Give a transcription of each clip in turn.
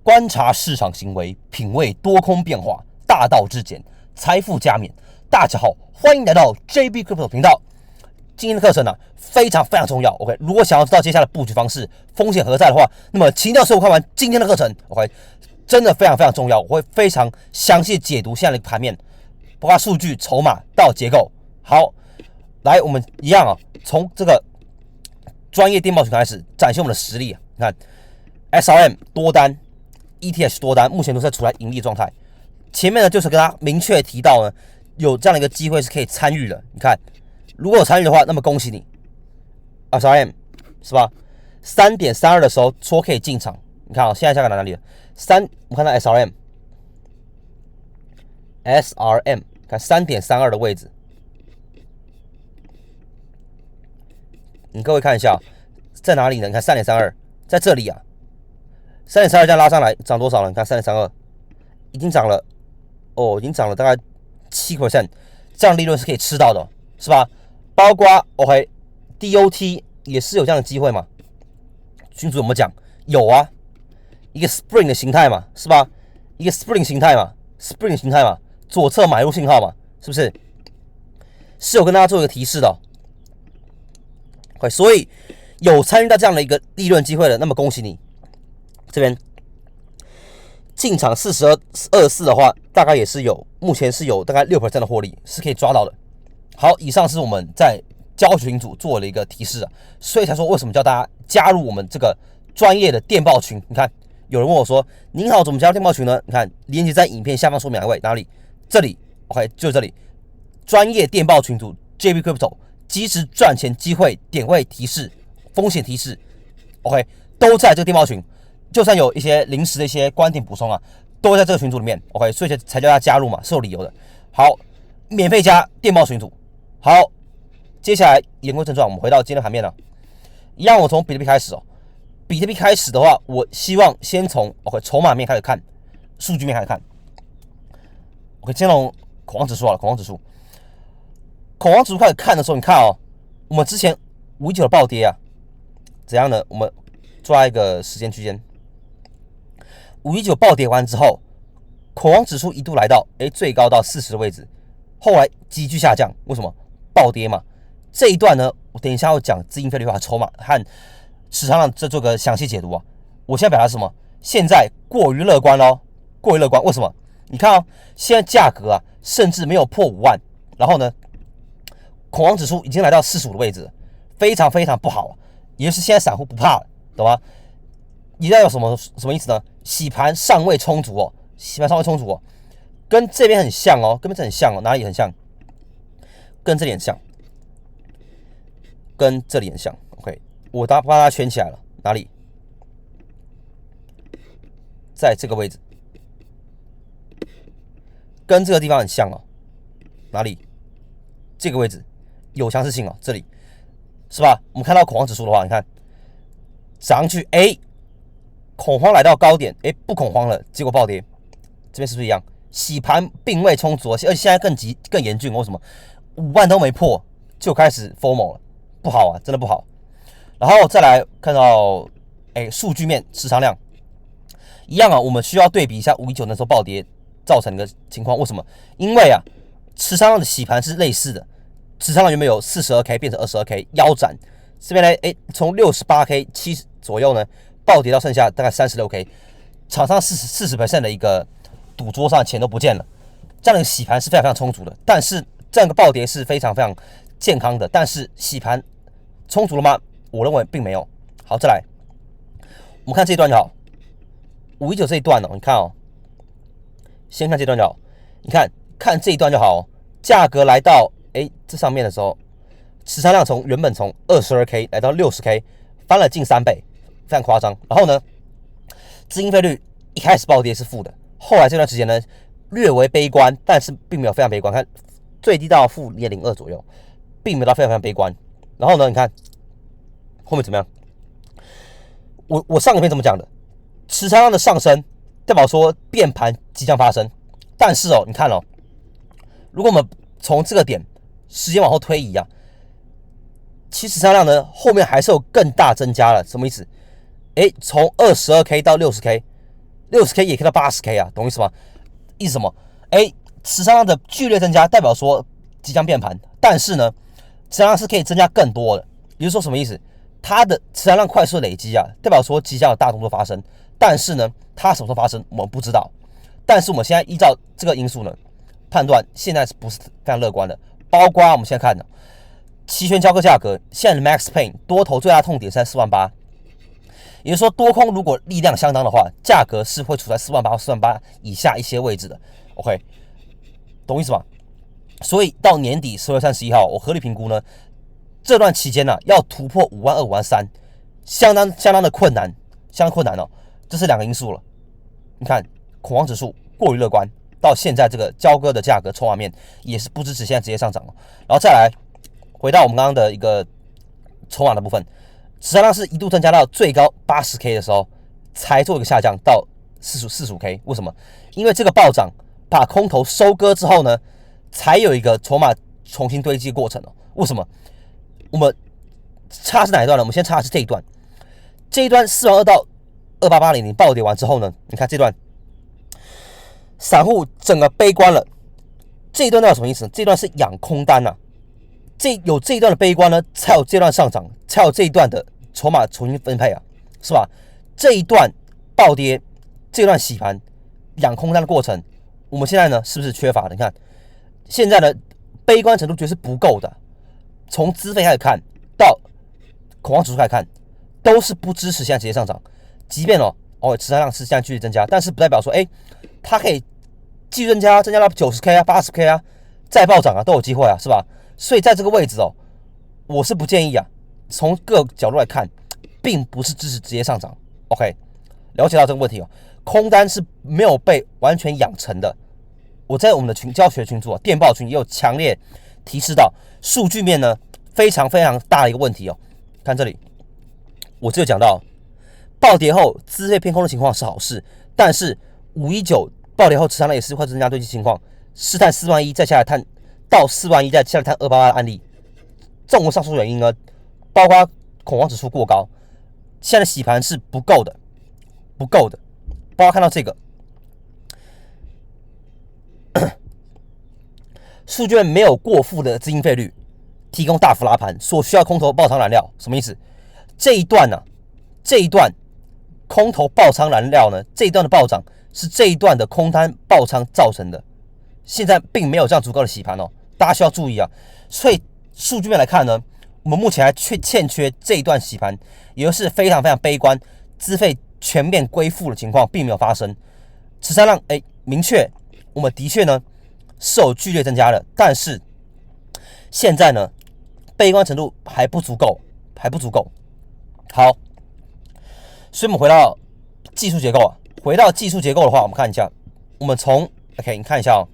观察市场行为，品味多空变化，大道至简，财富加冕。大家好，欢迎来到 JB Crypto 频道。今天的课程呢、非常重要。OK， 如果想要知道接下来的布局方式、风险何在的话，那么请一定要收看完今天的课程。OK， 真的非常重要，我会非常详细解读现在的盘面，包括数据、筹码到结构。好，来，我们一样啊，从这个专业电报群开始展现我们的实力啊。你看 ，SRM 多单 ，ETH 多单，目前都是在处在盈利状态。前面呢，就是跟他明确提到呢，有这样的一个机会是可以参与的。你看，如果有参与的话，那么恭喜你 ，SRM 是吧？3.32的时候说可以进场，你看啊、现在价格哪里了？我们看到 SRM 看 3.32 的位置，你各位看一下，在哪里呢？你看 3.32 在这里啊，3.32这样拉上来涨多少了？你看 3.32 已经涨了，已经涨了大概7%，这样利润是可以吃到的，是吧？包括 DOT 也是有这样的机会嘛？群主有没有讲？有啊，一个 Spring 的形态嘛，是吧？一个 Spring 形态嘛，左侧买入信号嘛，是不是？是有跟大家做一个提示的、所以有参与到这样的一个利润机会的，那么恭喜你。这边进场42.24的话，大概也是目前是有大概 6% 的获利是可以抓到的。好，以上是我们在教学群组做了一个提示啊，所以才说为什么叫大家加入我们这个专业的电报群。你看，有人问我说：“您好，怎么加入电报群呢？”你看，连接在影片下方说明栏位，哪里？这里 ，OK， 就是这里，专业电报群组 JB Crypto， 即时赚钱机会、点位提示、风险提示 ，OK， 都在这个电报群。就算有一些临时的一些观点补充啊，都在这个群组里面 ，OK， 所以才叫大家加入嘛，是有理由的。好，免费加电报群组。好，接下来言归正传，我们回到今天的盘面了。一样，我从比特币开始哦。比特币开始的话，我希望先从筹码面开始看，数据面开始看。OK， 先从恐慌指数好了，恐慌指数开始看的时候，你看哦，我们之前519的暴跌啊，怎样呢？我们抓一个时间区间，519暴跌完之后，恐慌指数一度来到最高到40的位置，后来急剧下降，为什么？暴跌嘛。这一段呢，我等一下要讲资金费率化、筹码和市场上这做个详细解读啊。我现在表达什么？现在过于乐观咯，过于乐观。为什么？你看哦，现在价格啊，甚至没有破5万，然后呢，恐慌指数已经来到45的位置，非常不好，也就是现在散户不怕了，懂吗？你代表什么意思呢？洗盘尚未充足哦，跟这边很像哦，哪里很像？跟这里很像，OK， 我把它圈起来了，哪里？在这个位置，跟这个地方很像哦，哪里？这个位置有相似性哦，这里是吧？我们看到恐慌指数的话，你看涨上去，恐慌来到高点，不恐慌了，结果暴跌，这边是不是一样？洗盘并未充足，而且现在更严峻，为什么？5万都没破就开始 FOMO 了，不好啊，真的不好。然后再来看到数据面持仓量一样啊，我们需要对比一下519那时候暴跌造成的情况，为什么？因为啊，持仓量的洗盘是类似的，持仓量原本有 42K 变成 22K 腰斩，这边呢从 68K 70左右呢暴跌到剩下大概 36K， 场上40% 的一个赌桌上的钱都不见了，这样的洗盘是非常充足的，但是这样的暴跌是非常健康的，但是洗盘充足了吗？我认为并没有。好，再来，我们看这一段就好。519这一段哦，你看哦，先看这段就好。你看这一段就好哦。价格来到这上面的时候，持仓量原本从 22K 来到 60K， 翻了近3倍，非常夸张。然后呢，资金费率一开始暴跌是负的，后来这段时间呢略为悲观，但是并没有非常悲观。看最低到负 0.02 左右，并没有到非常悲观。然后呢，你看后面怎么样？我上个片怎么讲的？持仓量的上升代表说变盘即将发生，但是你看如果我们从这个点时间往后推移啊，其实持仓量呢后面还是有更大增加了，什么意思？从 22K 到 60K， 60K 也可以到80K 啊，懂意思吗？意思什么？持仓量的剧烈增加，代表说即将变盘，但是呢，持仓量是可以增加更多的。也就是说什么意思？它的持仓量快速累积啊，代表说即将有大动作发生，但是呢，它什么时候发生我们不知道。但是我们现在依照这个因素呢，判断现在是不是非常乐观的？包括我们现在看的期权交割价格，现在的 Max Pain 多头最大痛点是在48000，也就是说多空如果力量相当的话，价格是会处在48000或48000以下一些位置的。OK， 懂意思吗？所以到年底10月31号，我合理评估呢，这段期间呢、要突破52000、53000，相当的困难，相当困难哦。这是2个因素了。你看，恐慌指数过于乐观，到现在这个交割的价格筹码面也是不支持现在直接上涨了。然后再来回到我们刚刚的一个筹码的部分，持仓量是一度增加到最高80K 的时候，才做一个下降到45K。为什么？因为这个暴涨把空头收割之后呢，才有一个筹码重新堆积的过程哦。为什么？我们差是哪一段呢？我们先差的是这一段，这一段42000到28800暴跌完之后呢，你看这段散户整个悲观了。这一段代表什么意思？这一段是养空单啊，有这一段的悲观呢，才有这段上涨，才有这一段的筹码重新分配啊，是吧？这一段暴跌，这一段洗盘养空单的过程，我们现在呢是不是缺乏的？你看现在的悲观程度绝对是不够的。从资费开始看到恐慌指数开始看，都是不支持现在直接上涨。即便持仓量是现在继续增加，但是不代表说它可以继续增加到 90K 啊、80K 啊，再暴涨啊都有机会啊，是吧？所以在这个位置我是不建议啊。从各个角度来看，并不是支持直接上涨。OK， 了解到这个问题空单是没有被完全养成的。我在我们的教学群组电报群也有强烈提示到，数据面呢非常非常大的一个问题看这里，我只有讲到暴跌后资费偏空的情况是好事，但是519暴跌后持仓量也是会增加堆积情况，试探41000再下来探到41000再下来探288的案例。综合上述原因呢，包括恐慌指数过高，现在的洗盘是不够的。包括看到这个数据面没有过负的资金费率，提供大幅拉盘所需要空头爆仓燃料，什么意思？这一段空头爆仓燃料呢，这一段的暴涨是这一段的空单爆仓造成的，现在并没有这样足够的洗盘大家需要注意啊。所以数据面来看呢，我们目前还欠缺这一段洗盘，也就是非常非常悲观，资费全面归附的情况并没有发生。持仓量明确，我们的确呢是有剧烈增加的，但是现在呢悲观程度还不足够。好，所以我们回到技术结构回到技术结构的话，我们看一下，我们从 OK 你看一下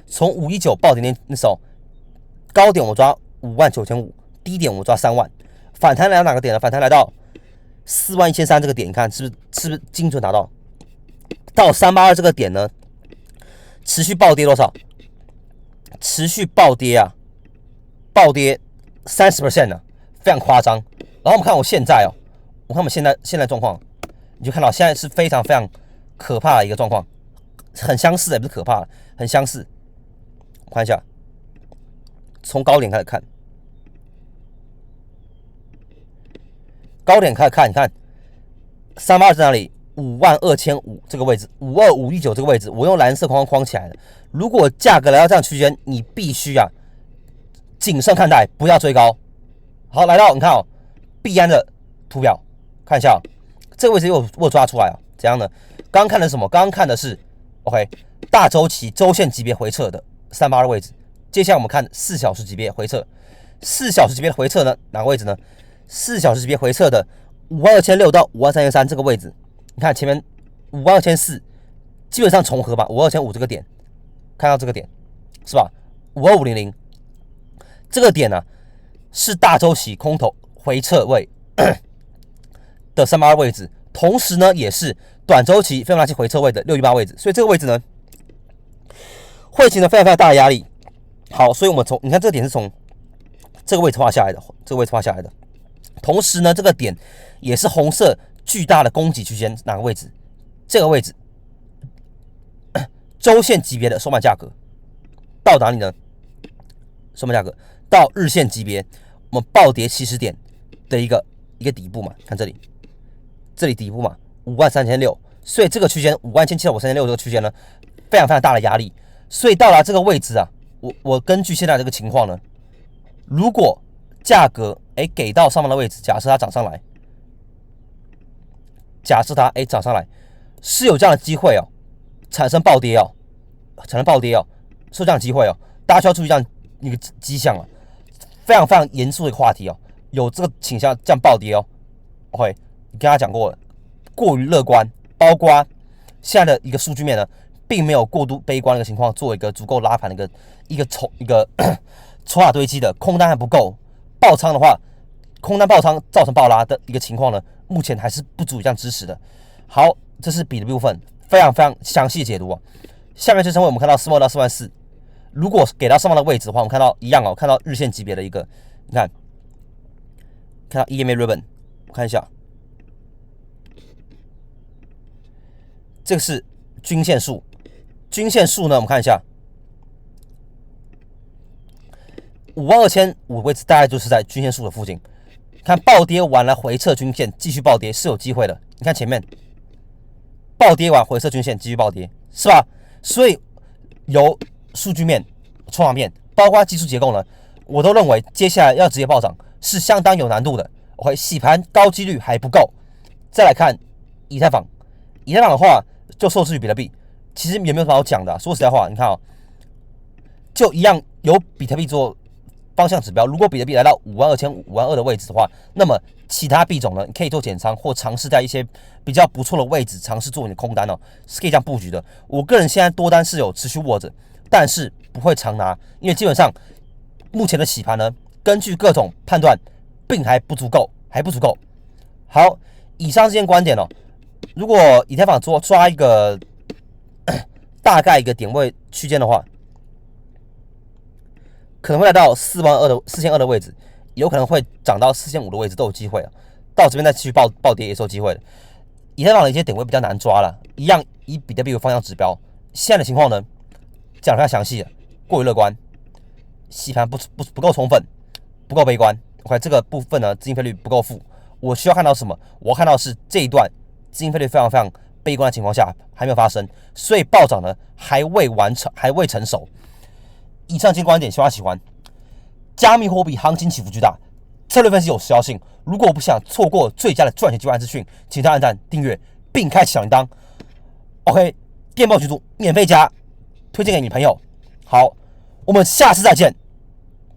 从519暴跌那时候，高点我抓59500，低点我抓3万，反弹来到哪个点呢？反弹来到41300这个点，你看是不是精准达到？到382这个点呢，持续暴跌多少？持续暴跌暴跌30% 呢，非常夸张。然后我们看我现在我看我们现在状况，你就看到现在是非常非常可怕的一个状况，很相似，也不是可怕的，很相似。我看一下，从高点开始看，你看382在哪里？52500这个位置，52519这个位置，我用蓝色框框起来的。如果价格来到这样区间，你必须谨慎看待，不要追高。好，来到你看币安的图表，看一下这个位置我抓出来怎样呢？刚刚看的是什么？刚刚看的是 OK 大周期周线级别回撤的382位置。接下来我们看4小时级别回撤，4小时级别的回撤呢，哪个位置呢？4小时级别回撤的52600到52303这个位置。你看前面52400基本上重合吧，52500这个点，看到这个点是吧？52500这个点呢是大周期空头回撤位的382位置，同时呢也是短周期费波那契回撤位的618位置，所以这个位置呢会形成非常非常大的压力。好，所以我们你看这个点是从这个位置画下来的，同时呢这个点也是红色巨大的供给区间，哪个位置？这个位置，周线级别的收盘价格到哪里呢？收盘价格到日线级别，我们暴跌70点的一个底部嘛，看这里底部嘛，53600，所以这个区间51700到53600这个区间呢，非常非常大的压力，所以到达这个位置啊，我根据现在这个情况呢，如果价格给到上方的位置，假设它涨上来，涨上来，是有这样的机会哦，产生暴跌哦，是有这样的机会哦，大家需要注意这样一个迹象啊，非常非常严肃的一个话题哦，有这个倾向这样暴跌哦。OK， 你跟他讲过了，过于乐观，包括现在的一个数据面呢，并没有过度悲观的一个情况，做一个足够拉盘的一个筹码堆积的空单还不够，爆仓的话，空单爆仓造成爆拉的一个情况呢，目前还是不足以这样支持的。好，这是比的部分，非常非常详细的解读啊。下面支撑位我们看到4万到4万4，如果给到上方的位置的话，我们看到一样哦，看到日线级别的一个，你看到 EMA ribbon， 我看一下，这个是均线束，均线束呢，我们看一下，52500位置大概就是在均线束的附近。看暴跌完了回撤均线，继续暴跌是有机会的。你看前面暴跌完回撤均线，继续暴跌，是吧？所以由数据面、筹码面，包括技术结构呢，我都认为接下来要直接暴涨是相当有难度的。OK， 洗盘高几率还不够。再来看以太坊，以太坊的话就受制于比特币，其实也没有什么好讲的啊。说实在话，你看哦，就一样由比特币做方向指标。如果比特币来到52000、52000的位置的话，那么其他币种呢，你可以做减仓或尝试在一些比较不错的位置尝试做你的空单哦，是可以这样布局的。我个人现在多单是有持续握着，但是不会长拿，因为基本上目前的洗盘呢，根据各种判断，并还不足够。好，以上这些观点哦，如果以太坊抓一个大概一个点位区间的话，可能会来到4200的位置，有可能会涨到4500的位置都有机会啊。到这边再继续暴跌也是有机会的。以太坊的一些点位比较难抓了，一样以比特币为方向指标。现在的情况呢，讲得非常详细了，过于乐观，洗盘不够充分，不够悲观。OK， 这个部分呢，资金费率不够付。我需要看到什么？我要看到是这一段资金费率非常非常悲观的情况下还没有发生，所以暴涨呢还未成熟。以上这些观点，希望大家喜欢。加密货币行情起伏巨大，策略分析有时效性。如果不想错过最佳的赚钱机会资讯，请大家按赞、订阅并开启小铃铛。OK， 电报群组免费加，推荐给你朋友。好，我们下次再见。